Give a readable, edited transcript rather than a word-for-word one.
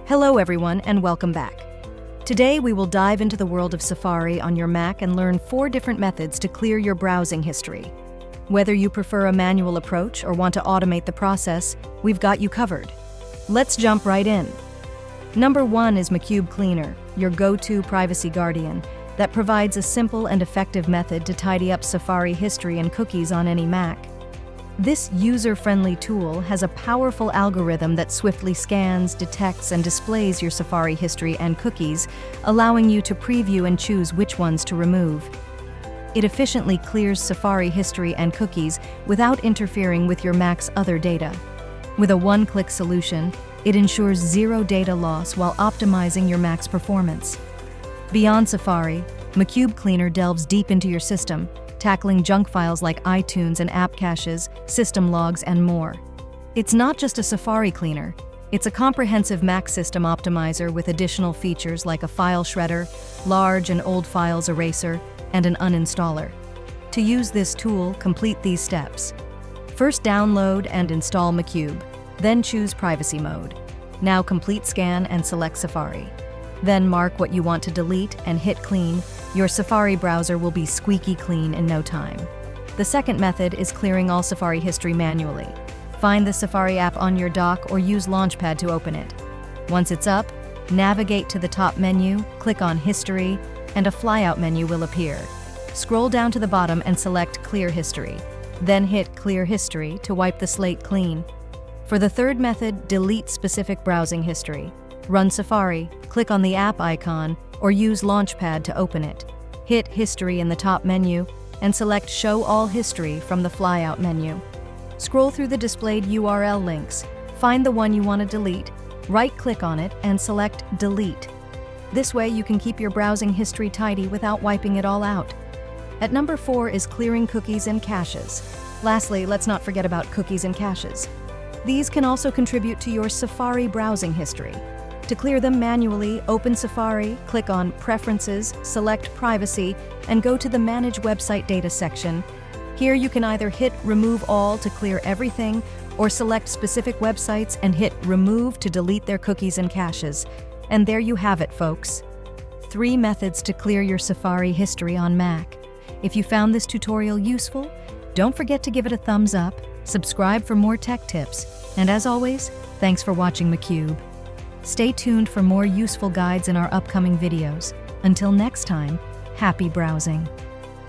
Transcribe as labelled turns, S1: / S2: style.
S1: Hello everyone and welcome back. Today we will dive into the world of Safari on your Mac and learn 4 different methods to clear your browsing history. Whether you prefer a manual approach or want to automate the process, we've got you covered. Let's jump right in. Number 1 is Macube Cleaner, your go-to privacy guardian that provides a simple and effective method to tidy up Safari history and cookies on any Mac. This user-friendly tool has a powerful algorithm that swiftly scans, detects, and displays your Safari history and cookies, allowing you to preview and choose which ones to remove. It efficiently clears Safari history and cookies without interfering with your Mac's other data. With a one-click solution, it ensures zero data loss while optimizing your Mac's performance. Beyond Safari, Macube Cleaner delves deep into your system, tackling junk files like iTunes and app caches, system logs, and more. It's not just a Safari cleaner, it's a comprehensive Mac system optimizer with additional features like a file shredder, large and old files eraser, and an uninstaller. To use this tool, complete these steps. First, download and install Macube, then choose Privacy Mode. Now complete scan and select Safari. Then mark what you want to delete and hit Clean. Your Safari browser will be squeaky clean in no time. The second method is clearing all Safari history manually. Find the Safari app on your dock or use Launchpad to open it. Once it's up, navigate to the top menu, click on History, and a flyout menu will appear. Scroll down to the bottom and select Clear History. Then hit Clear History to wipe the slate clean. For the third method, delete specific browsing history. Run Safari, click on the app icon, or use Launchpad to open it. Hit History in the top menu, and select Show All History from the flyout menu. Scroll through the displayed URL links, find the one you want to delete, right-click on it, and select Delete. This way you can keep your browsing history tidy without wiping it all out. At number 4 is clearing cookies and caches. Lastly, let's not forget about cookies and caches. These can also contribute to your Safari browsing history. To clear them manually, open Safari, click on Preferences, select Privacy, and go to the Manage Website Data section. Here you can either hit Remove All to clear everything, or select specific websites and hit Remove to delete their cookies and caches. And there you have it, folks. 3 methods to clear your Safari history on Mac. If you found this tutorial useful, don't forget to give it a thumbs up, subscribe for more tech tips, and as always, thanks for watching Macube. Stay tuned for more useful guides in our upcoming videos. Until next time, happy browsing.